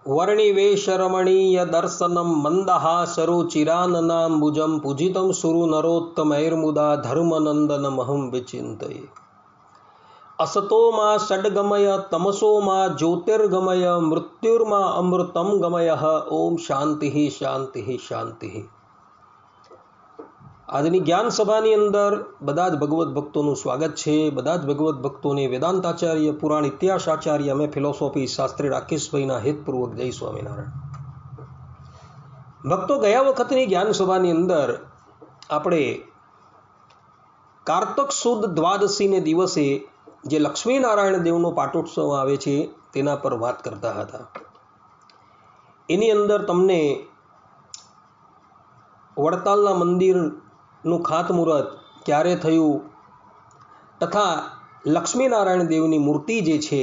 वर्णिवेशरमणीय दर्शनम मंदहासरुचिराननाम्बुजं पूजितं सुरनरोत्तमैर्मुदा धर्मनंदनमहं विचिन्तये। असतो मा षड्गमय तमसो मा ज्योतिर्गमय मृत्युर्मा अमृतं गमय। ओम शांति शांति शांति। આજની જ્ઞાન સભાની અંદર બધા જ ભગવત ભક્તોનું સ્વાગત છે। બધા જ ભગવત ભક્તોને વેદાંતાચાર્ય પુરાણ ઇતિહાસ આચાર્ય અમે ફિલોસોફી શાસ્ત્રી રાકેશભાઈના હેતપૂર્વક જય સ્વામિનારાયણ। ભક્તો, ગયા વખતની જ્ઞાન સભાની અંદર આપણે કારતક સુદ દ્વાદશીને દિવસે જે લક્ષ્મીનારાયણ દેવનો પાટોત્સવ આવે છે તેના પર વાત કરતા હતા। એની અંદર તમને વડતાલના મંદિરનું ખાતમુહૂર્ત ક્યારે થયું તથા લક્ષ્મીનારાયણ દેવની મૂર્તિ જે છે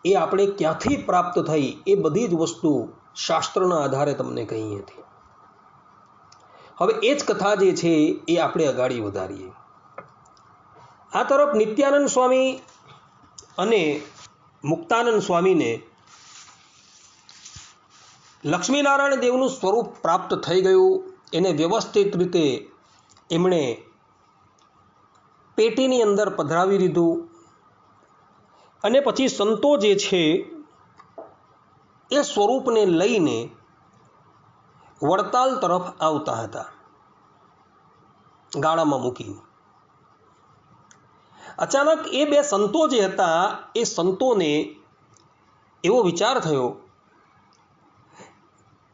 એ આપણે ક્યાંથી પ્રાપ્ત થઈ એ બધી જ વસ્તુ શાસ્ત્રના આધારે તમને કહી હતી। હવે એ જ કથા જે છે એ આપણે અગાડી વધારીએ। આ તરફ નિત્યાનંદ સ્વામી અને મુક્તાનંદ સ્વામીને લક્ષ્મીનારાયણ દેવનું સ્વરૂપ પ્રાપ્ત થઈ ગયું। એને વ્યવસ્થિત રીતે એમણે પેટીની અંદર પધરાવી દીધું અને પછી સંતો જે છે એ સ્વરૂપને લઈને વડતાલ તરફ આવતા હતા ગાળામાં મૂકીને। અચાનક એ બે સંતો જે હતા એ સંતોને એવો વિચાર થયો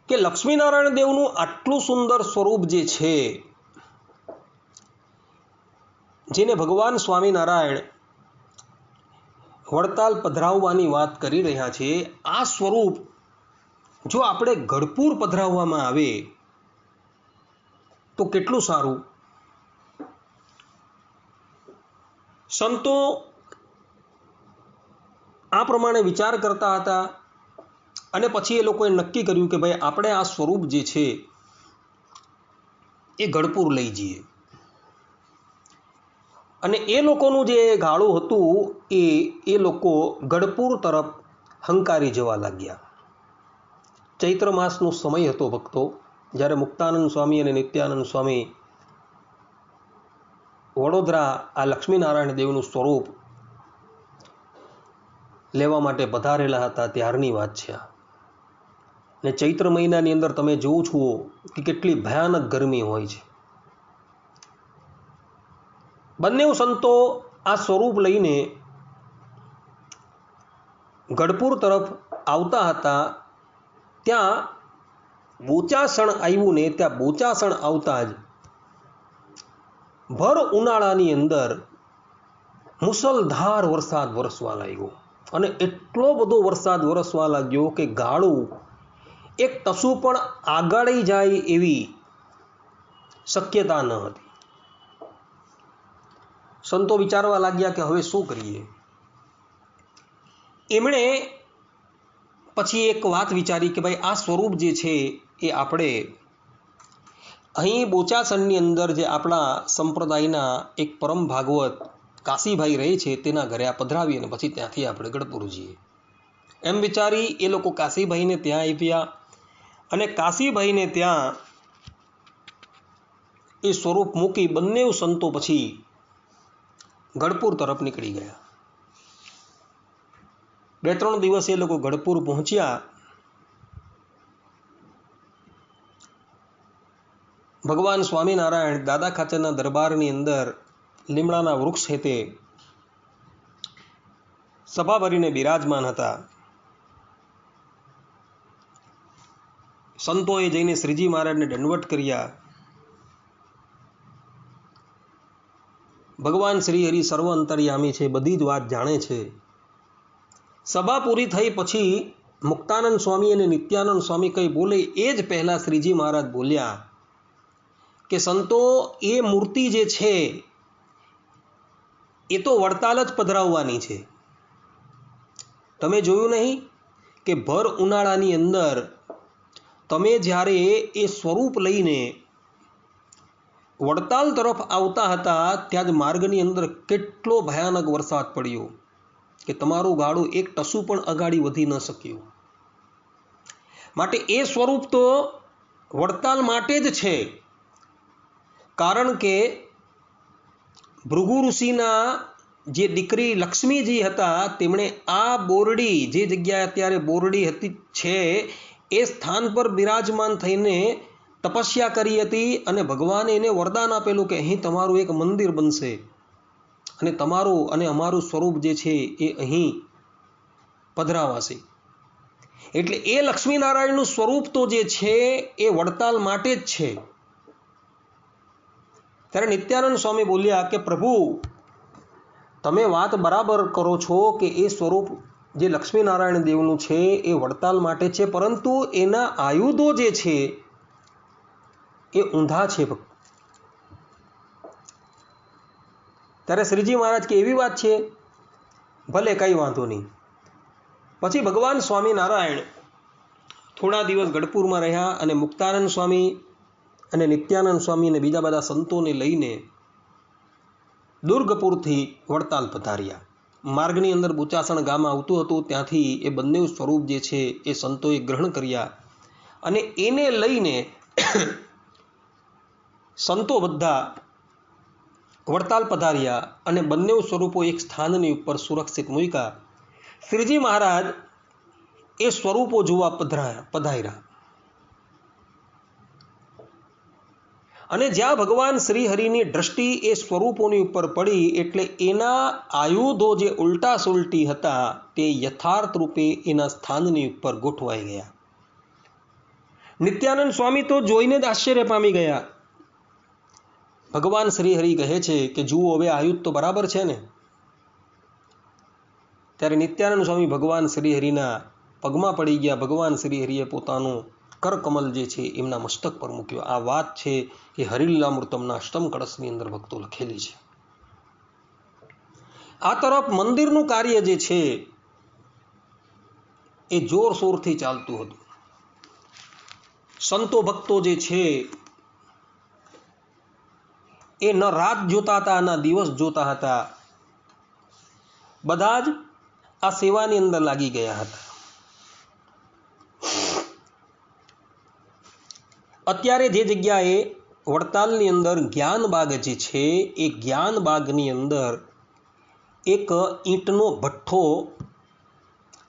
કે લક્ષ્મીનારાયણ દેવનું આટલું સુંદર સ્વરૂપ જે છે, જેને ભગવાન સ્વામિનારાયણ વડતાલ પધરાવવાની વાત કરી રહ્યા છે, આ સ્વરૂપ જો આપણે ગઢપુર પધરાવવામાં આવે તો કેટલું સારું। સંતો આ પ્રમાણે વિચાર કરતા હતા અને પછી એ લોકોએ નક્કી કર્યું કે ભાઈ આપણે આ સ્વરૂપ જે છે એ ગઢપુર લઈ જઈએ। અને એ લોકોનું જે ગાળું હતું એ લોકો ગઢપુર તરફ હંકારી જવા લાગ્યા। ચૈત્ર માસનો સમય હતો ભક્તો, જ્યારે મુક્તાનંદ સ્વામી અને નિત્યાનંદ સ્વામી વડોદરા આ લક્ષ્મીનારાયણ દેવનું સ્વરૂપ લેવા માટે પધારેલા હતા ત્યારની વાત છે આ। ને ચૈત્ર મહિનાની અંદર તમે જોવો છો કે કેટલી ભયાનક ગરમી હોય છે। બંને સંતો આ સ્વરૂપ લઈને ગઢપુર તરફ આવતા હતા। ત્યાં બોચાસણ આવ્યું ને ત્યાં બોચાસણ આવતા જ ભર ઉનાળાની અંદર મુસલધાર વરસાદ વરસવા લાગ્યો અને એટલો બધો વરસાદ વરસવા લાગ્યો કે ગાળું એક ટસુ પણ આગાળી જાય એવી શક્યતા ન હતી। સંતો વિચારવા લાગ્યા કે હવે શું કરીએ। એમણે પછી એક વાત વિચારી કે ભાઈ આ સ્વરૂપ જે છે એ આપણે અહીં બોચાસણની અંદર જે આપણા સંપ્રદાયના એક પરમ ભાગવત કાશીભાઈ રહે છે તેના ઘરે આ પધરાવી અને પછી ત્યાંથી આપણે ગઢપુર જઈએ। એમ વિચારી એ લોકો કાશીભાઈને ત્યાં આવ્યા અને કાશીભાઈને ત્યાં એ સ્વરૂપ મૂકી બંને સંતો પછી ગઢપુર તરફ નીકળી ગયા। 2-3 દિવસ એ લોકો ગઢપુર પહોંચ્યા। ભગવાન સ્વામિનારાયણ દાદા ખાચરના દરબારની અંદર લીમડાના વૃક્ષ હેતે સભા ભરીને બિરાજમાન હતા। સંતોએ જઈને શ્રીજી મહારાજને દંડવત કર્યા। ભગવાન શ્રી હરિ સર્વ અંતર્યામી છે, બધી જ વાત જાણે છે। સભા પૂરી થઈ પછી મુક્તાનંદ સ્વામી અને નિત્યાનંદ સ્વામી કંઈ બોલે એ જ પહેલાં શ્રીજી મહારાજ બોલ્યા કે સંતો, એ મૂર્તિ જે છે એ તો વડતાલ જ પધરાવવાની છે। તમે જોયું નહીં કે ભર ઉનાળાની અંદર તમે જ્યારે એ સ્વરૂપ લઈને વડતાલ તરફ આવતા હતા ત્યાં જ માર્ગની અંદર કેટલો ભયાનક વરસાદ પડ્યો કે તમારું ગાડું એક ટસુ પણ અગાડી વધી ન શક્યું। માટે એ સ્વરૂપ તો વડતાલ માટે જ છે, કારણ કે ભૃગુ ઋષિના જે દીકરી લક્ષ્મીજી હતા તેમણે આ બોરડી, જે જગ્યાએ અત્યારે બોરડી હતી છે, એ સ્થાન પર બિરાજમાન થઈને તપસ્યા કરી હતી અને ભગવાને એને વરદાન આપેલું કે અહીં તમારું એક મંદિર બનશે અને તમારું અને અમારું સ્વરૂપ જે છે એ અહીં પધરાવાશે. એટલે એ લક્ષ્મીનારાયણનું સ્વરૂપ તો જે છે એ વડતાલ માટે જ છે. ત્યારે નિત્યાનંદ સ્વામી બોલ્યા કે પ્રભુ, તમે વાત બરાબર કરો છો કે એ સ્વરૂપ જે લક્ષ્મીનારાયણ દેવનું છે એ વડતાલ માટે છે, પરંતુ એના આયુધો જે છે એ ઊંધા છે. ત્યારે શ્રીજી મહારાજ કે એવી વાત છે, ભલે કંઈ વાંધો નહીં. પછી ભગવાન સ્વામિનારાયણ થોડા દિવસ ગઢપુરમાં રહ્યા અને મુક્તાનંદ સ્વામી અને નિત્યાનંદ સ્વામી અને બીજા બધા સંતોને લઈને દુર્ગપુરથી વડતાલ પધાર્યા. માર્ગની અંદર બુચાસણ ગામ આવતું હતું, ત્યાંથી એ બંને સ્વરૂપ જે છે એ સંતોએ ગ્રહણ કર્યા અને એને લઈને સંતો બધા વડતાલ પધાર્યા અને બંને સ્વરૂપો એક સ્થાનની ઉપર સુરક્ષિત મૂક્યા. શ્રીજી મહારાજ એ સ્વરૂપો જોવા પધાર્યા અને જ્યાં ભગવાન શ્રી હરિની દ્રષ્ટિ એ સ્વરૂપોની ઉપર પડી એટલે એના આયુધો જે ઉલટા સુલટી હતા તે યથાર્થ રૂપે એના સ્થાનની ઉપર ગોઠવાઈ ગયા. નિત્યાનંદ સ્વામી તો જોઈને જ આશ્ચર્ય પામી ગયા. ભગવાન શ્રી હરિ કહે છે કે જુઓ, હવે આયુધ તો બરાબર છે ને? ત્યારે નિત્યાનંદ સ્વામી ભગવાન શ્રી હરિના પગમાં પડી ગયા. ભગવાન શ્રી હરિએ પોતાનું કરકમલ જે છે એમના મસ્તક પર મૂક્યો. આ વાત છે એ હરિલીલામૃતમના અષ્ટમ કળશની અંદર ભક્તો લખેલી છે. આ તરફ મંદિરનું કાર્ય જે છે એ જોરશોરથી ચાલતું હતું. સંતો ભક્તો જે છે એ ન રાત જોતા હતા ન દિવસ જોતા હતા, બધા જ આ સેવાની અંદર લાગી ગયા હતા. અત્યારે જે જગ્યાએ વડતાલની અંદર જ્ઞાનબાગ જે છે એ જ્ઞાનબાગની અંદર એક ઈંટનો ભઠ્ઠો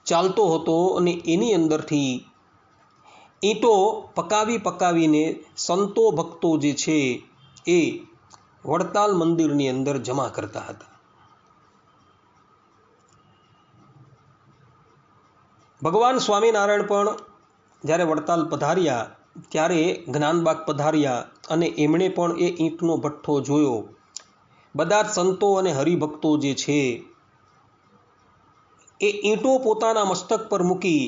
ચાલતો હતો અને એની અંદરથી ઈંટો પકાવીને સંતો ભક્તો જે છે એ વડતાલ મંદિરની અંદર જમા કરતા હતા. ભગવાન સ્વામિનારાયણ પણ જ્યારે વડતાલ પધાર્યા ત્યારે જ્ઞાનબાગ પધાર્યા અને એમણે પણ એ ઈંટનો ભઠ્ઠો જોયો. બધા જ સંતો અને હરિભક્તો જે છે એ ઈંટો પોતાના મસ્તક પર મૂકી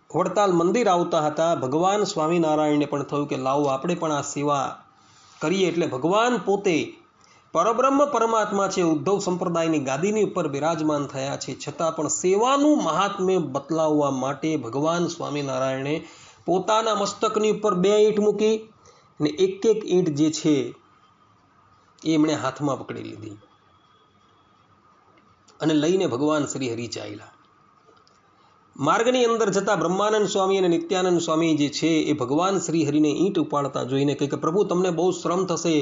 વડતાલ મંદિર આવતા હતા. ભગવાન સ્વામિનારાયણને પણ થયું કે લાવો આપણે પણ આ સેવા કરીએ. એટલે ભગવાન પોતે પરબ્રહ્મ પરમાત્મા છે, ઉદ્ધવ સંપ્રદાયની ગાદીની ઉપર બિરાજમાન થયા છે, છતાં પણ સેવાનું મહાત્મ્ય બતલાવવા માટે ભગવાન સ્વામિનારાયણે પોતાના મસ્તકની ઉપર 2 ઈંટ મૂકી અને એક ઈંટ જે છે એ એમણે હાથમાં પકડી લીધી અને લઈને ભગવાન શ્રી હરિ ચાલ્યા. માર્ગની અંદર જતા બ્રહ્માનંદ સ્વામી અને નિત્યાનંદ સ્વામી જે છે એ ભગવાન શ્રી હરિને ઈંટ ઉપાડતા જોઈને કહે કે પ્રભુ, તમને બહુ શ્રમ થશે,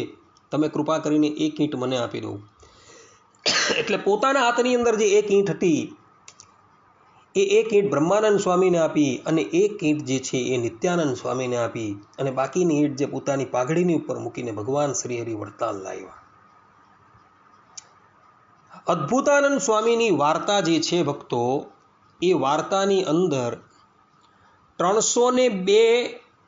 તમે કૃપા કરીને એક ઈંટ મને આપી દો. એટલે પોતાના હાથની અંદર જે એક ઈંટ હતી એ એક ઈંટ બ્રહ્માનંદ સ્વામીને આપી અને એક ઈંટ જે છે એ નિત્યાનંદ સ્વામીને આપી અને બાકીની ઈંટ જે પોતાની પાઘડીની ઉપર મૂકીને ભગવાન શ્રી હરિ વડતાલ લાવ્યા. અદ્ભુતાનંદ સ્વામીની વાર્તા જે છે ભક્તો, એ વાર્તાની અંદર 302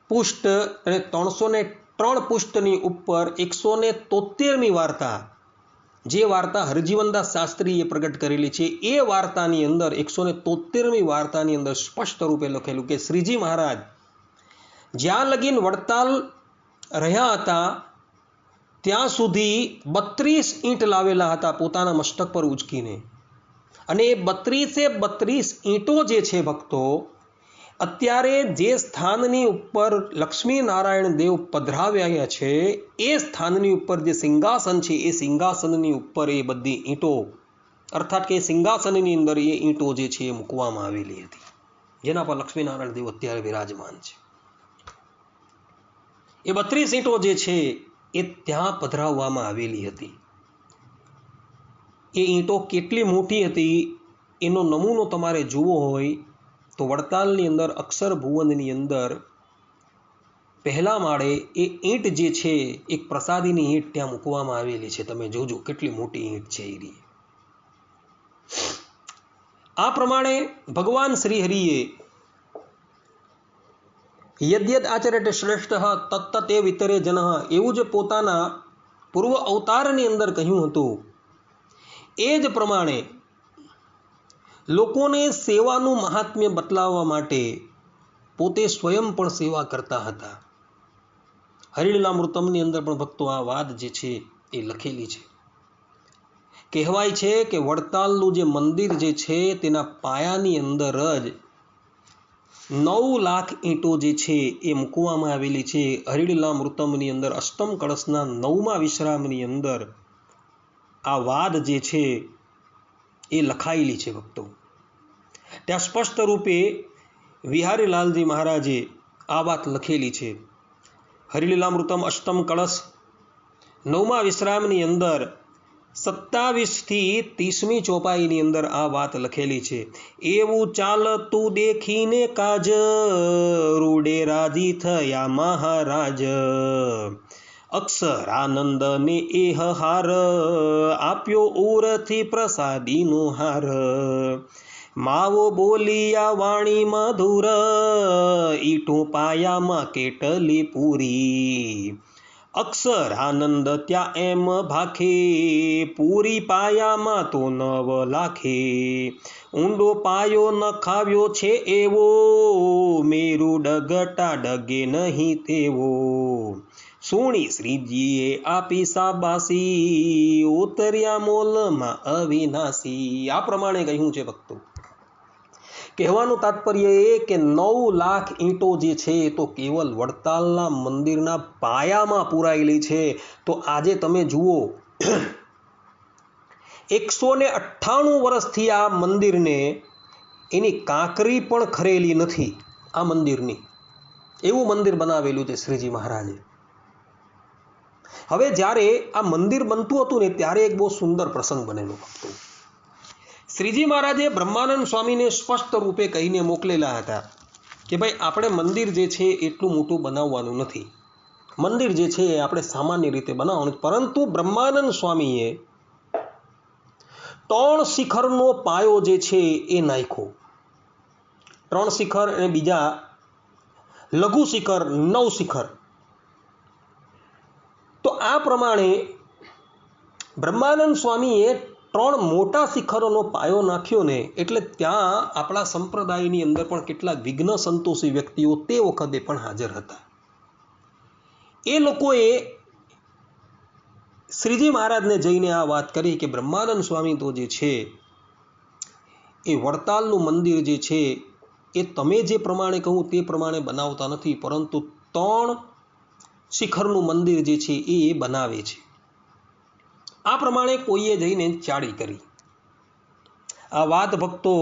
પુષ્ટ અને 303 પુષ્ટની ઉપર 173મી વાર્તા, જે વાર્તા હરજીવનદાસ શાસ્ત્રીએ પ્રગટ કરેલી છે, એ વાર્તાની અંદર 173મી વાર્તાની અંદર સ્પષ્ટ રૂપે લખેલું કે શ્રીજી મહારાજ જ્યાં લગીન વડતાલ રહ્યા હતા ત્યાં સુધી 32 ઈંટ લાવેલા હતા પોતાના મસ્તક પર ઉચકીને. અને એ 32 ઈંટો જે છે ભક્તો, અત્યારે જે સ્થાનની ઉપર લક્ષ્મીનારાયણ દેવ પધરાવ્યા છે એ સ્થાનની ઉપર જે સિંહાસન છે એ સિંહાસનની ઉપર એ બધી ઈંટો, અર્થાત કે સિંહાસનની અંદર એ ઈંટો જે છે એ મૂકવામાં આવેલી હતી. જેના પર લક્ષ્મીનારાયણ દેવ અત્યારે વિરાજમાન છે. એ 32 ઈંટો જે છે એ ત્યાં પધરાવવામાં આવેલી હતી. એ ઈંટો કેટલી મોટી હતી એનો નમૂનો તમારે જોવો હોય તો વડતાલની અંદર અક્ષર ભુવનની અંદર પહેલા માળે એ ઈંટ જે છે એક પ્રસાદીની ઈંટ ત્યાં મૂકવામાં આવેલી છે. તમે જોજો કેટલી મોટી ઈંટ છે એ. આ પ્રમાણે ભગવાન શ્રી હરિએ યદ્યદ આચરતે શ્રેષ્ઠ તત્ત તે વિતરે જન એવું જ પોતાના પૂર્વ અવતારની અંદર કહ્યું હતું. એ જ પ્રમાણે લોકોને સેવાનું મહાત્મ્ય બતલાવવા માટે પોતે સ્વયં પણ સેવા કરતા હતા. હરિલીલામૃતમની અંદર પણ ભક્તો આ વાત જે છે એ લખેલી છે. કહેવાય છે કે વડતાલનું જે મંદિર જે છે તેના પાયાની અંદર જ 9 લાખ ઈંટો જે છે એ મૂકવામાં આવેલી છે. હરિલીલામૃતમની અંદર અષ્ટમ કળશના 9મા વિશ્રામની અંદર આ વાત જે છે એ લખાયેલી છે ભક્તો. ત્યાં સ્પષ્ટ રૂપે વિહારીલાલજી મહારાજે આ વાત લખેલી છે. હરિલીલામૃતમ અષ્ટમ કળશ 9મા વિશ્રામની અંદર 27 થી 30મી ચોપાઈની અંદર આ વાત લખેલી છે. એવું ચાલતું દેખીને કાજ રૂડે રાજી થયા મહારાજ અક્ષરાનંદ ને એ હાર આપ્યો ઉરથી પ્રસાદીનો હાર માવો બોલિયા વાણી મધુર ઈટો પાયામાં કેટલી પૂરી અક્ષરાનંદ ત્યાં એમ ભાખે પૂરી પાયામાં તો 9 લાખે ઊંડો પાયો નખાવ્યો છે એવો મેરુ ડગટા ડગે નહીં તેવો સોણી શ્રીજીએ આપી સાબાસી ઉતર્યા મોલમાં અવિનાશી. આ પ્રમાણે કહ્યું છે ભક્તો. કહેવાનું તાત્પર્ય એ કે 9 લાખ ઈંટો જે છે તો કેવલ વડતાલના મંદિરના પાયામાં પૂરાયેલી છે. તો આજે તમે જુઓ 198 વર્ષથી આ મંદિરને એની કાંકરી પણ ખરેલી નથી. આ મંદિરની એવું મંદિર બનાવેલું છે શ્રીજી મહારાજે. હવે જ્યારે આ મંદિર બનતું હતું ને ત્યારે એક બહુ સુંદર પ્રસંગ બનેલો હતો. શ્રીજી મહારાજે બ્રહ્માનંદ સ્વામીને સ્પષ્ટ રૂપે કહીને મોકલેલા હતા કે ભાઈ આપણે મંદિર જે છે એટલું મોટું બનાવવાનું નથી. મંદિર જે છે એ આપણે સામાન્ય રીતે બનાવવાનું. પરંતુ બ્રહ્માનંદ સ્વામીએ 3 શિખરનો પાયો જે છે એ નાખ્યો. 3 શિખર અને બીજા લઘુ શિખર 9 શિખર. તો આ પ્રમાણે બ્રહ્માનંદ સ્વામીએ 3 મોટા શિખરોનો પાયો નાખ્યો ને એટલે ત્યાં આપણા સંપ્રદાયની અંદર પણ કેટલાક વિઘ્ન સંતોષી વ્યક્તિઓ તે વખતે પણ હાજર હતા. એ લોકોએ શ્રીજી મહારાજને જઈને આ વાત કરી કે બ્રહ્માનંદ સ્વામી તો જે છે એ વડતાલનું મંદિર જે છે એ તમે જે પ્રમાણે કહું તે પ્રમાણે બનાવતા નથી, પરંતુ 3 શિખરનું મંદિર જે છે એ બનાવે છે. આ પ્રમાણે કોઈએ જઈને ચાડી કરી. આ વાત ભક્તો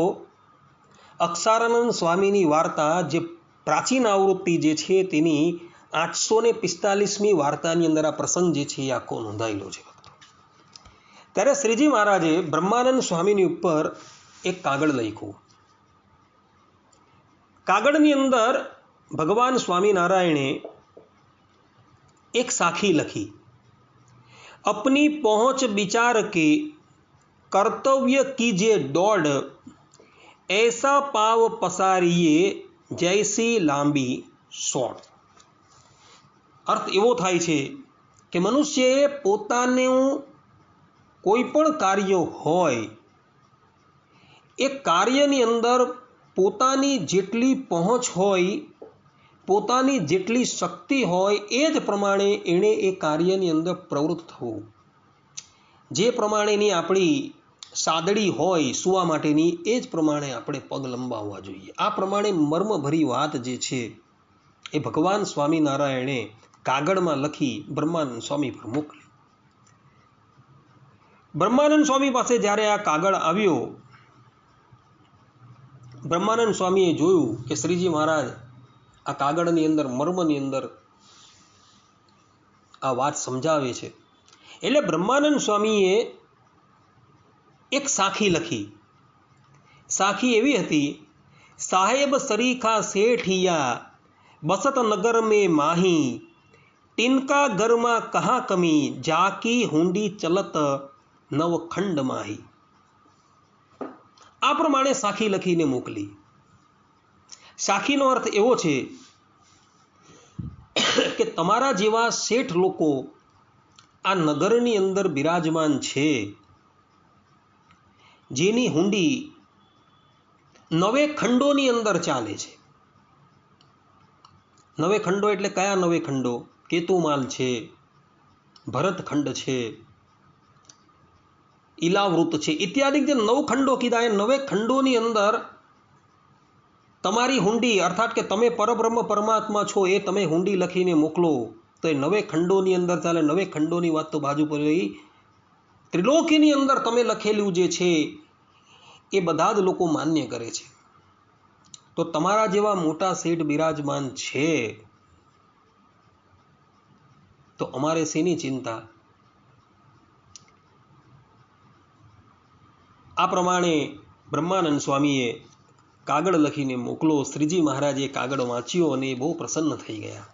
અક્ષરાનંદ સ્વામીની વાર્તા જે પ્રાચીન આવૃત્તિ જે છે તેની 845મી વાર્તાની અંદર આ પ્રસંગ જે છે એ આખો નોંધાયેલો છે ભક્તો. ત્યારે શ્રીજી મહારાજે બ્રહ્માનંદ સ્વામીની ઉપર એક કાગળ લખ્યું. કાગળની અંદર ભગવાન સ્વામિનારાયણે એક સાખી લખી. अपनी पहुंच विचार के कर्तव्य कीजिए दौड़ ऐसा पाव पसारिए जैसी लांबी सोड़. अर्थ एवो થાય છે કે મનુષ્યએ પોતાનું કોઈ પણ કાર્ય હોય એ કાર્યની અંદર પોતાની જેટલી પહોંચ હોય, પોતાની જેટલી શક્તિ હોય એ જ પ્રમાણે એણે એ કાર્યની અંદર પ્રવૃત્ત થવું. જે પ્રમાણેની આપણી સાદડી હોય સૂવા માટેની એ જ પ્રમાણે આપણે પગ લંબાવવા જોઈએ. આ પ્રમાણે મર્મભરી વાત જે છે એ ભગવાન સ્વામિનારાયણે કાગળમાં લખી બ્રહ્માનંદ સ્વામી પર મોકલી. બ્રહ્માનંદ સ્વામી પાસે જ્યારે આ કાગળ આવ્યો બ્રહ્માનંદ સ્વામીએ જોયું કે શ્રીજી મહારાજ આ કાગળની અંદર મર્મની અંદર આ વાત સમજાવે છે. એટલે બ્રહ્માનંદ સ્વામીએ એક સાખી લખી. સાખી એવી હતી, સાહેબ સરીખા શેઠિયા બસત નગર में माही टिनका घरमा कहाँ कमी जाकी हुंडी चलत नवखंड माही. આ પ્રમાણે સાખી લખીને મોકલી. સાખીનો અર્થ એવો છે કે તમારા જેવા શેઠ લોકો આ નગરની અંદર બિરાજમાન છે, જેની હુંડી 9 ખંડોની અંદર ચાલે છે. 9 ખંડો એટલે કયા 9 ખંડો? કેતુમાલ છે, ભરતખંડ છે, ઈલાવૃત છે, ઇત્યાદિ જે 9 ખંડો કીધા, એ 9 ખંડોની અંદર તમારી હુંડી, અર્થાત કે તમે પરબ્રહ્મ પરમાત્મા છો એ તમે હુંડી લખીને મોકલો તો એ 9 ખંડોની અંદર ચાલે. 9 ખંડોની વાત તો બાજુ પર રહી, ત્રિલોકીની અંદર તમે લખેલું જે છે એ બધા જ લોકો માન્ય કરે છે. તો તમારા જેવા મોટા શેઠ બિરાજમાન છે તો અમારે શેની ચિંતા? આ પ્રમાણે બ્રહ્માનંદ સ્વામીએ કાગળ લખીને મોકલો. શ્રીજી મહારાજે કાગળ વાંચ્યો અને એ બહુ પ્રસન્ન થઈ ગયા.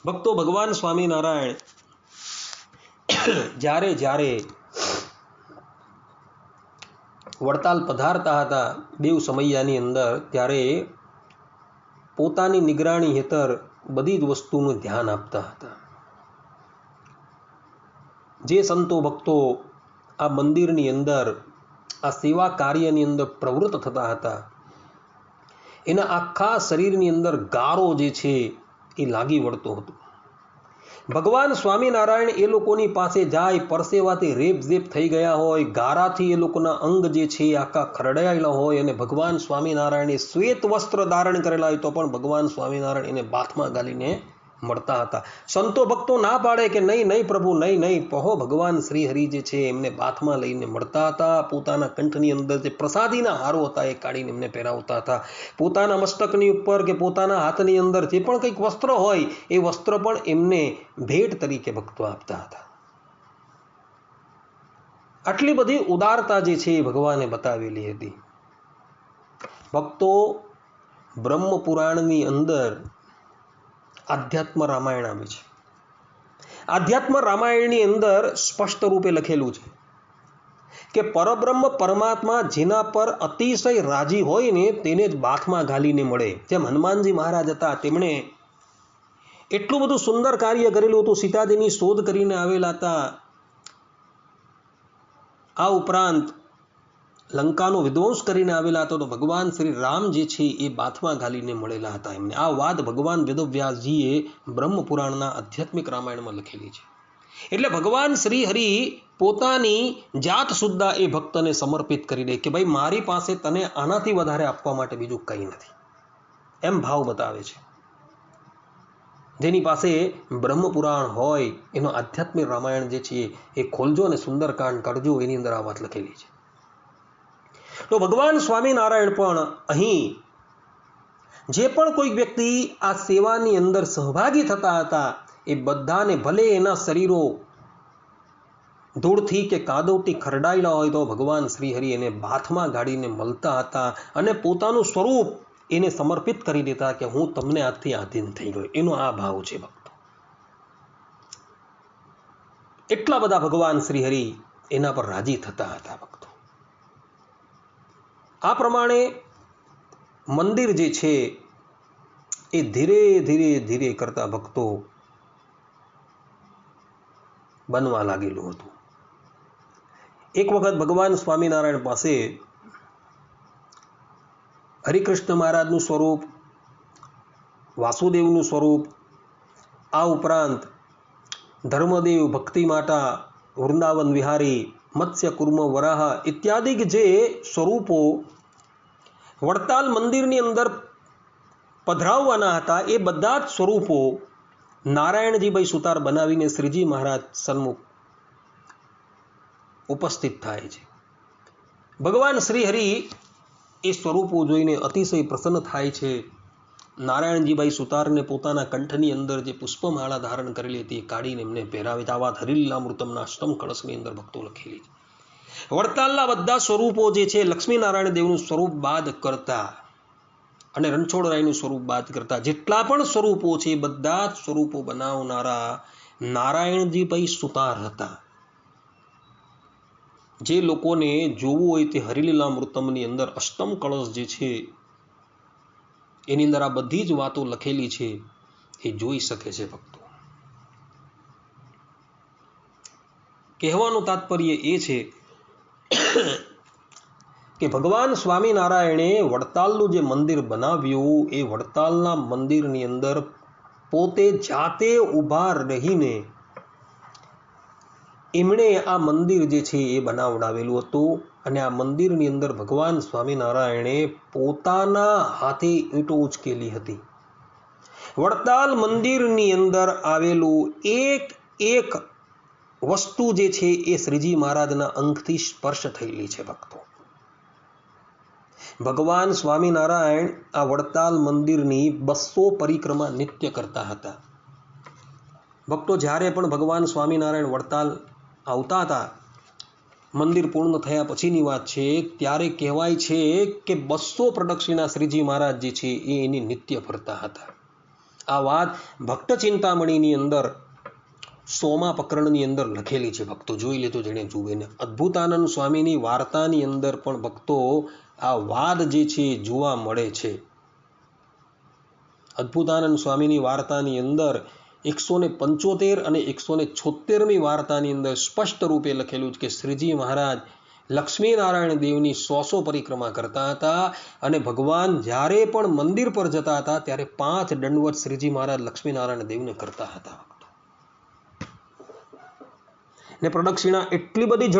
ભક્તો, ભગવાન સ્વામિનારાયણ જ્યારે જ્યારે વડતાલ પધારતા હતા દેવ સમૈયાની અંદર, ત્યારે પોતાની નિગરાણી હેઠળ બધી જ વસ્તુનું ધ્યાન આપતા હતા. જે સંતો ભક્તો આ મંદિરની અંદર આ સેવા કાર્યની અંદર પ્રવૃત્ત થતા હતા, એના આખા શરીરની અંદર ગારો જે છે એ લાગી વળતો હતો. ભગવાન સ્વામિનારાયણ એ લોકોની પાસે જાય, પરસેવાથી રેપઝેપ થઈ ગયા હોય, ગારાથી એ લોકોના અંગ જે છે એ આખા ખરડાયેલા હોય, અને ભગવાન સ્વામિનારાયણે શ્વેત વસ્ત્ર ધારણ કરેલા હોય તો પણ ભગવાન સ્વામિનારાયણ એને બાથમાં ગાલીને મળતા હતા. સંતો ભક્તો ના પાડે કે નહીં નહીં પ્રભુ, નહીં નહીં, પહો ભગવાન શ્રી હરિ જે છે એમને બાથમાં લઈને મળતા હતા. પોતાના કંઠની અંદર જે પ્રસાદીના હારો હતા એ કાઢીને એમને પહેરાવતા હતા. પોતાના મસ્તકની ઉપર કે પોતાના હાથની અંદર જે પણ કંઈક વસ્ત્ર હોય એ વસ્ત્ર પણ એમને ભેટ તરીકે ભક્તો આપતા હતા. આટલી બધી ઉદારતા જે છે એ ભગવાને બતાવેલી હતી. ભક્તો, બ્રહ્મ પુરાણની અંદર આધ્યાત્મ રામાયણ આવે છે. આધ્યાત્મ રામાયણની અંદર સ્પષ્ટ રૂપે લખેલું છે કે પરબ્રહ્મ પરમાત્મા જેના પર અતિશય રાજી હોય ને તેને જ બાથમાં ઘાલીને મળે. જેમ હનુમાનજી મહારાજ હતા, તેમણે એટલું બધું સુંદર કાર્ય કરેલું હતું, સીતાજીની શોધ કરીને આવેલા હતા. આ ઉપરાંત લંકાનો વિધ્વંસ કરીને આવેલા હતા, તો ભગવાન શ્રી રામ જે છે એ બાથમાં ઘાલીને મળેલા હતા એમને. આ વાત ભગવાન વેદવ્યાસજીએ બ્રહ્મ પુરાણના આધ્યાત્મિક રામાયણમાં લખેલી છે. એટલે ભગવાન શ્રી હરિ પોતાની જાત સુદ્ધા એ ભક્તને સમર્પિત કરી દે કે ભાઈ મારી પાસે તને આનાથી વધારે આપવા માટે બીજું કંઈ નથી, એમ ભાવ બતાવે છે. જેની પાસે બ્રહ્મ પુરાણ હોય એનો આધ્યાત્મિક રામાયણ જે છે એ ખોલજો અને સુંદરકાંડ કાઢજો, એની અંદર આ વાત લખેલી છે. તો ભગવાન સ્વામિનારાયણ પણ અહીં જે પણ કોઈ વ્યક્તિ આ સેવાની અંદર સહભાગી થતા હતા એ બધાને, ભલે એના શરીરો ધૂળથી કે કાદવથી ખરડાયેલા હોય તો ભગવાન શ્રી હરિ એને બાથમાં ગાડીને મળતા હતા અને પોતાનું સ્વરૂપ એને સમર્પિત કરી દેતા કે હું તમને આજથી આધીન થઈ ગયો. એનો આ ભાવ છે ભક્તો. એટલા બધા ભગવાન શ્રી હરિ એના પર રાજી થતા હતા ભક્તો. આ પ્રમાણે મંદિર જે છે એ ધીરે ધીરે ધીરે કરતા ભક્તો બનવા લાગેલું હતું. એક વખત ભગવાન સ્વામિનારાયણ પાસે હરિકૃષ્ણ મહારાજનું સ્વરૂપ, વાસુદેવનું સ્વરૂપ, આ ઉપરાંત ધર્મદેવ, ભક્તિ માતા, વૃંદાવન વિહારી, મત્સ્ય કુર્મ વરાહ ઇત્યાદિ જે સ્વરૂપો વડતાલ મંદિરની અંદર પધરાવવાના હતા, એ બધા જ સ્વરૂપો નારાયણજીભાઈ સુતાર બનાવીને શ્રીજી મહારાજ સન્મુખ ઉપસ્થિત થાય છે. ભગવાન શ્રી હરિ એ સ્વરૂપો જોઈને અતિશય પ્રસન્ન થાય છે. નારાયણજીભાઈ સુતારને પોતાના કંઠની અંદર જે પુષ્પમાળા ધારણ કરેલી હતી એ કાઢીને એમને પહેરાવે છે. આ વાત હરિલીલામૃતમના અષ્ટમ કળશની અંદર ભક્તો લખેલી છે. વડતાલના બધા સ્વરૂપો જે છે લક્ષ્મીનારાયણ દેવનું સ્વરૂપ બાદ કરતા અને રણછોડરાયનું સ્વરૂપ બાદ કરતા જેટલા પણ સ્વરૂપો છે એ બધા જ સ્વરૂપો બનાવનારા નારાયણજીભાઈ સુતાર હતા. જે લોકોને જોવું હોય તે હરિલીલામૃતમની અંદર અષ્ટમ કળશ જે છે એની અંદર આ બધી જ વાતો લખેલી છે એ જોઈ શકે છે ભક્તો. કહેવાનું તાત્પર્ય એ છે કે ભગવાન સ્વામિનારાયણે વડતાલનું જે મંદિર બનાવ્યું એ વડતાલના મંદિરની અંદર પોતે જાતે ઊભા રહીને એમણે આ મંદિર જે છે એ બનાવડાવેલું હતું. અને આ મંદિરની અંદર ભગવાન સ્વામિનારાયણે પોતાના હાથે ઈંટો ઉચકેલી હતી. વડતાલ મંદિરની અંદર આવેલું એક એક વસ્તુ જે છે એ શ્રીજી મહારાજના અંગથી સ્પર્શ થયેલી છે ભક્તો. ભગવાન સ્વામિનારાયણ આ વડતાલ મંદિરની 200 પરિક્રમા નિત્ય કરતા હતા. ભક્તો જ્યારે પણ ભગવાન સ્વામિનારાયણ વડતાલ આવતા હતા, મંદિર પૂર્ણ થયા પછીની વાત છે, ત્યારે કહેવાય છે કે 200 પ્રદક્ષિણા શ્રીજી મહારાજ જે છે એ એની નિત્ય ફરતા હતા. આ વાત ભક્ત ચિંતામણીની અંદર 100મા પ્રકરણની અંદર લખેલી છે ભક્તો. જોઈ લેતો જેણે જુએ. અદ્ભુતાનંદ સ્વામીની વાર્તાની અંદર પણ ભક્તો આ વાત જે છે જોવા મળે છે. અદ્ભુતાનંદ સ્વામીની વાર્તાની અંદર 175 અને 176મી વાર્તાની અંદર સ્પષ્ટ રૂપે લખેલું છે કે શ્રીજી મહારાજ લક્ષ્મીનારાયણ દેવની 100 પરિક્રમા કરતા હતા અને ભગવાન જ્યારે પણ મંદિર પર જતા હતા ત્યારે 5 દંડવત શ્રીજી મહારાજ લક્ષ્મીનારાયણ દેવને કરતા હતા. ને પ્રદક્ષિણા એટલી બધી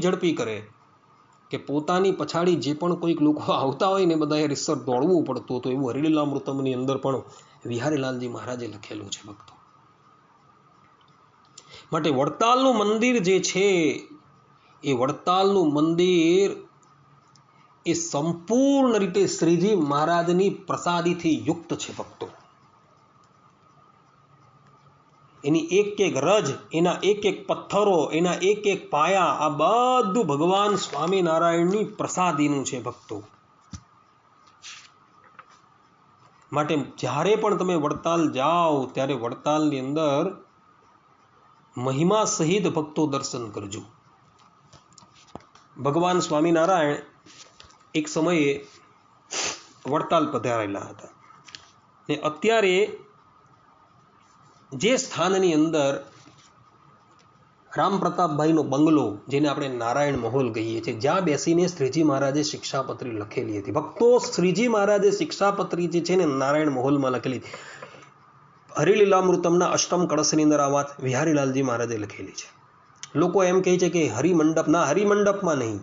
ઝડપી કરે કે પોતાની પછાડી જે પણ કોઈક લોકો આવતા હોય ને બધાએ રીતસર દોડવું પડતું હતું. એવું હરિલીલામૃતમની અંદર પણ વિહારીલાલજી મહારાજે લખેલું છે ભક્તો. માટે વડતાલનું મંદિર જે છે એ વડતાલનું મંદિર એ સંપૂર્ણ રીતે શ્રીજી મહારાજની પ્રસાદીથી યુક્ત છે ભક્તો. એની એક એક રજ, એના એક એક પથ્થરો, એના એક એક પાયા, આ બધું ભગવાન સ્વામિનારાયણની પ્રસાદીનું છે ભક્તો. માટે જ્યારે પણ તમે વડતાલ જાઓ ત્યારે વડતાલની અંદર મહિમા સહિત ભક્તો દર્શન કરજો. ભગવાન સ્વામિનારાયણ એક સમયે વડતાલ પધારેલા હતા ને અત્યારે જે સ્થાનની અંદર રામ પ્રતાપભાઈનો બંગલો, જેને આપણે નારાયણ મહોલ કહીએ છીએ, જ્યાં બેસીને શ્રીજી મહારાજે શિક્ષાપત્રી લખેલી હતી ભક્તો. શ્રીજી મહારાજે શિક્ષાપત્રી જે છે ને નારાયણ મહોલમાં લખેલી. હરિલીલામૃતમના અષ્ટમ કળશની અંદર આ વાત વિહારીલાલજી મહારાજે લખેલી છે. લોકો એમ કહે છે કે હરિમંડપમાં નહીં,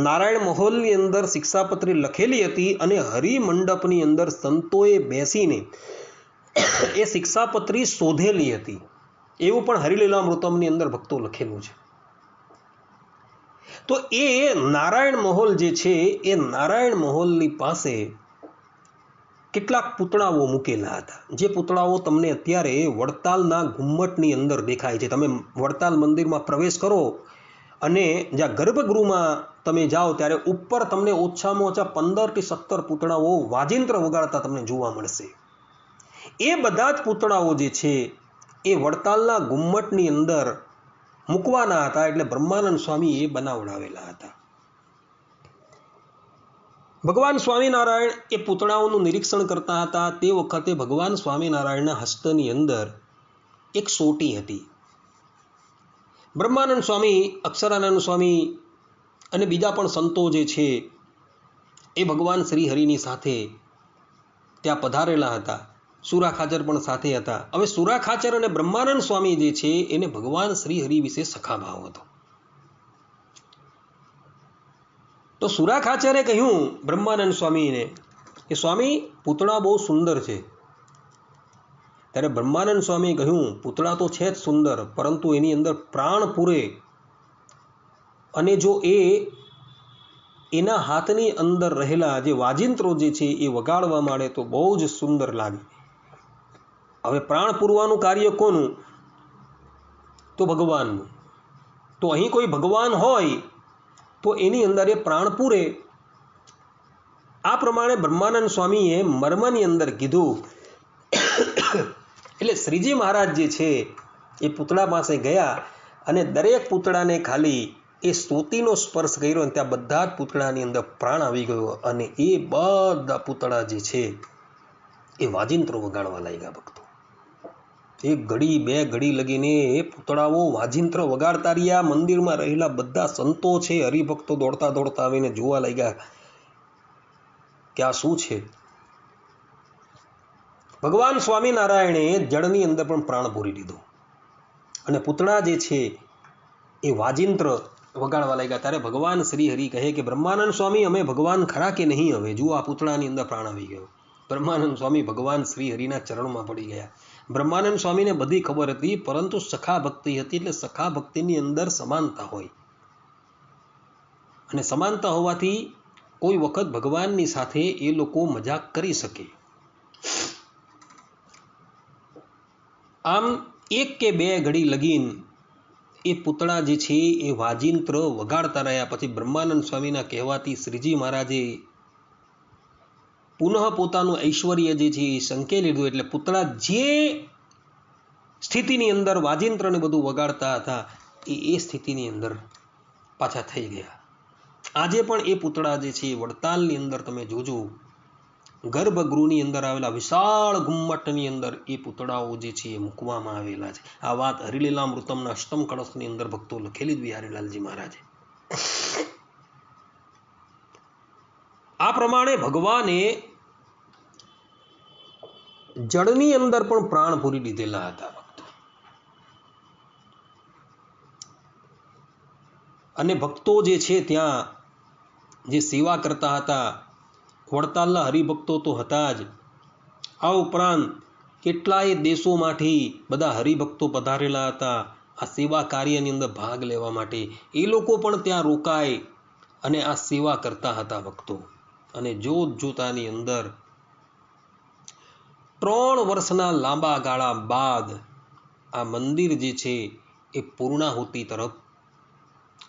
નારાયણ મહોલની અંદર શિક્ષાપત્રી લખેલી હતી અને હરિમંડપની અંદર સંતોએ બેસીને એ શિક્ષાપત્રી શોધેલી હતી. એવું પણ હરિલીલામૃતમની અંદર ભક્તો લખેલું છે. તો એ નારાયણ મહોલ જે છે એ નારાયણ મહોલની પાસે કેટલાક પૂતળાઓ મૂકેલા હતા. જે પૂતળાઓ તમને અત્યારે વડતાલના ઘુમ્મટની અંદર દેખાય છે. તમે વડતાલ મંદિરમાં પ્રવેશ કરો અને જ્યાં ગર્ભગૃહમાં તમે જાઓ ત્યારે ઉપર તમને ઓછામાં ઓછા 15 થી 17 પૂતળાઓ વાજિંત્ર વગાડતા તમને જોવા મળશે. એ બધા જ પૂતળાઓ જે છે એ વડતાલના ઘુમ્મટની અંદર મૂકવાના હતા. એટલે બ્રહ્માનંદ સ્વામી એ બનાવડાવેલા હતા. ભગવાન સ્વામિનારાયણ એ પૂતળાઓનું નિરીક્ષણ કરતા હતા. તે વખતે ભગવાન સ્વામિનારાયણના હસ્તની અંદર એક સોટી હતી. બ્રહ્માનંદ સ્વામી, અક્ષરાનંદ સ્વામી અને બીજા પણ સંતો જે છે એ ભગવાન શ્રી હરિની સાથે ત્યાં પધારેલા હતા. સુરા ખાચર પણ સાથે હતા. હવે સુરા ખાચર અને બ્રહ્માનંદ સ્વામી જે છે એને ભગવાન શ્રી હરિ વિશે સખા ભાવ હતો. તો સુરા ખાચરે કહ્યું બ્રહ્માનંદ સ્વામીને કે સ્વામી, પૂતળા બહુ સુંદર છે. ત્યારે બ્રહ્માનંદ સ્વામીએ કહ્યું પૂતળા તો છે જ સુંદર, પરંતુ એની અંદર પ્રાણ પૂરે અને જો એના હાથની અંદર રહેલા જે વાજિંત્રો જે છે એ વગાડવા માંડે તો બહુ જ સુંદર લાગે. હવે પ્રાણ પૂરવાનું કાર્ય કોનું? તો ભગવાનનું. તો અહીં કોઈ ભગવાન હોય તો એની અંદર એ પ્રાણ પૂરે. આ પ્રમાણે બ્રહ્માનંદ સ્વામીએ મર્મની અંદર કીધું. એટલે શ્રીજી મહારાજ જે છે એ પૂતળા પાસે ગયા અને દરેક પૂતળાને ખાલી એ સ્તુતિનો સ્પર્શ કર્યો અને ત્યાં બધા જ પૂતળાની અંદર પ્રાણ આવી ગયો અને એ બધા પૂતળા જે છે એ વાજિંત્રો વગાડવા લાગ્યા. ભક્તો એક ઘડી બે ઘડી લગીને એ પૂતળાઓ વાજિંત્ર વગાડતા રહ્યા. મંદિરમાં રહેલા બધા સંતો છે, હરિભક્તો દોડતા દોડતા આવીને જોવા લાગ્યા કે આ શું છે. ભગવાન સ્વામિનારાયણે જળની અંદર પણ પ્રાણ પૂરી દીધું અને પૂતળા જે છે એ વાજિંત્ર વગાડવા લાગ્યા. ત્યારે ભગવાન શ્રી હરિ કહે કે બ્રહ્માનંદ સ્વામી, અમે ભગવાન ખરા કે નહીં? હવે જુઓ આ પૂતળાની અંદર પ્રાણ આવી ગયો. બ્રહ્માનંદ સ્વામી ભગવાન શ્રી હરિના ચરણમાં પડી ગયા. બ્રહ્માનંદ સ્વામીને બધી ખબર હતી, પરંતુ સખા ભક્તિ હતી. એટલે સખા ભક્તિની અંદર સમાનતા હોય અને સમાનતા હોવાથી કોઈ વખત ભગવાનની સાથે એ લોકો મજાક કરી શકે. આમ એક કે બે ઘડી લગીન એ પૂતળા જે છે એ વાજિંત્ર વગાડતા રહ્યા. પછી બ્રહ્માનંદ સ્વામીના કહેવાથી શ્રીજી મહારાજે પુનઃ પોતાનું ઐશ્વર્ય જે છે એ સંકેલી લીધું. એટલે પૂતળા જે સ્થિતિની અંદર વાજિંત્રને બધું વગાડતા હતા એ સ્થિતિની અંદર પાછા થઈ ગયા. આજે પણ એ પૂતળા જે છે વડતાલની અંદર તમે જોજો, ગર્ભગૃહની અંદર આવેલા વિશાળ ઘુમ્મટની અંદર એ પૂતળાઓ જે છે એ મૂકવામાં આવેલા છે. આ વાત હરિલીલામૃતમના અષ્ટમ કળશની અંદર ભક્તો લખેલી જ બિહારીલાલજી મહારાજે. આ પ્રમાણે ભગવાને જળની અંદર પણ પ્રાણ પૂરી દીધેલા હતા ભક્તો. અને ભક્તો જે છે ત્યાં જે સેવા કરતા હતા, વડતાલના હરિભક્તો તો હતા જ. આ ઉપરાંત કેટલાય દેશોમાંથી બધા હરિભક્તો પધારેલા હતા આ સેવા કાર્યની અંદર ભાગ લેવા માટે. એ લોકો પણ ત્યાં રોકાય અને આ સેવા કરતા હતા ભક્તો. અને જોત જોતાની અંદર 3 વર્ષના લાંબા ગાળા બાદ આ મંદિર જે છે એ પૂર્ણાહુતિ તરફ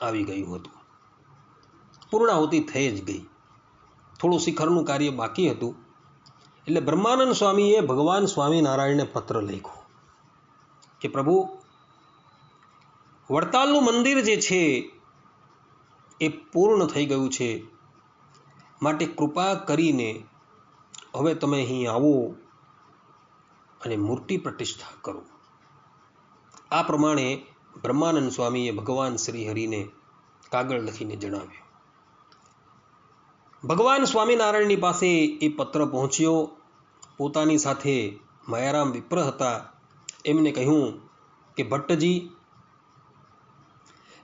આવી ગયું હતું. પૂર્ણાહુતિ થઈ જ ગઈ. થોડું શિખરનું કાર્ય બાકી હતું. એટલે બ્રહ્માનંદ સ્વામીએ ભગવાન સ્વામિનારાયણને પત્ર લખ્યો કે પ્રભુ, વડતાલનું મંદિર જે છે એ પૂર્ણ થઈ ગયું છે, માટે કૃપા કરીને હવે તમે અહીં આવો અને મૂર્તિ પ્રતિષ્ઠા કરો. આ પ્રમાણે બ્રહ્માનંદ સ્વામીએ ભગવાન શ્રી હરિને કાગળ લખીને જણાવ્યું. ભગવાન સ્વામિનારાયણની પાસે એ પત્ર પહોંચ્યો. પોતાની સાથે માયારામ વિપ્ર હતા. એમને કહ્યું કે ભટ્ટજી,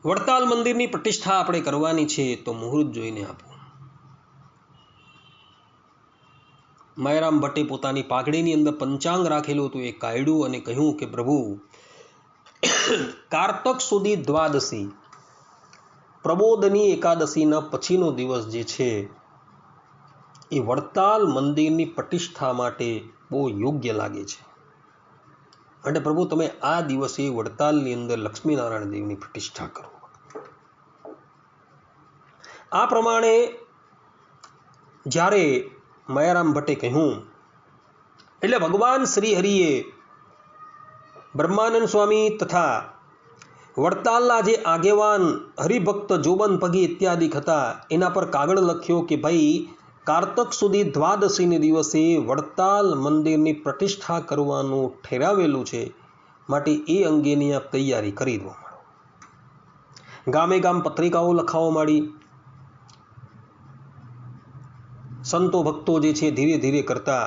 વડતાલ મંદિરની પ્રતિષ્ઠા આપણે કરવાની છે તો મુહૂર્ત જોઈને આપો. માયારામ ભટ્ટે પોતાની પાઘડીની અંદર પંચાંગ રાખેલું હતું એ કાઢ્યું અને કહ્યું કે પ્રભુ, કારતક સુધી દ્વાદશી, પ્રબોધની એકાદશીના પછીનો દિવસ જે છે એ વડતાલ મંદિરની પ્રતિષ્ઠા માટે બહુ યોગ્ય લાગે છે. અને પ્રભુ તમે આ દિવસે વડતાલની અંદર લક્ષ્મીનારાયણ દેવની પ્રતિષ્ઠા કરો. આ પ્રમાણે જ્યારે માયારામ ભટ્ટે કહ્યું એટલે ભગવાન શ્રી હરિએ બ્રહ્માનંદ સ્વામી તથા વડતાલના જે આગેવાન હરિભક્ત જોબન પગી ઇત્યાદિ હતા એના પર કાગળ લખ્યો કે ભાઈ, કારતક સુધી દ્વાદશીને દિવસે વડતાલ મંદિરની પ્રતિષ્ઠા કરવાનું ઠેરાવેલું છે, માટે એ અંગેની આપ તૈયારી કરી દો. ગામે ગામ પત્રિકાઓ લખાવવા માંડી. સંતો ભક્તો જે છે ધીરે ધીરે કરતા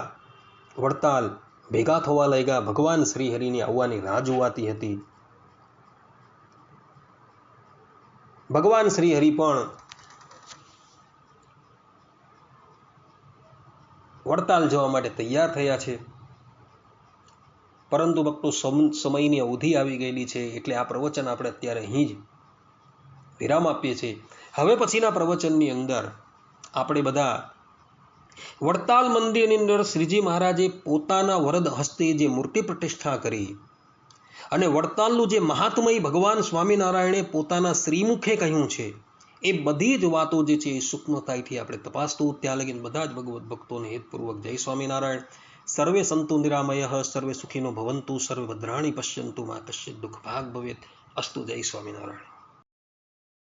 વડતાલ ભેગા થવા લાગ્યા. ભગવાન શ્રી હરિની આવવાની રાહ જોવાતી હતી. ભગવાન શ્રી હરિ પણ વડતાલ જવા માટે તૈયાર થયા છે. પરંતુ ભક્તો સમયની અવધિ આવી ગયેલી છે, એટલે આ પ્રવચન આપણે અત્યારે અહીં જ વિરામ આપીએ છીએ. હવે પછીના પ્રવચનની અંદર આપણે બધા વડતાલ મંદિરની અંદર શ્રીજી મહારાજે પોતાના વરદ હસ્તે જે મૂર્તિ પ્રતિષ્ઠા કરી અને વડતાલનું જે મહાત્મય ભગવાન સ્વામિનારાયણે પોતાના શ્રીમુખે કહ્યું છે, એ બધી જ વાતો જે છે એ સૂક્ષ્મતાથી આપણે તપાસતું. ત્યાં લગીને બધા જ ભગવત ભક્તોને હેતપૂર્વક જય સ્વામિનારાયણ. સર્વે સંતુ નિરામયઃ, સર્વે સુખીનો ભવંતુ, સર્વે ભદ્રાણી પશ્યંતુ, મા કશ્ચિત દુઃખ ભાગ ભવેત. અસ્તુ. જય સ્વામિનારાયણ.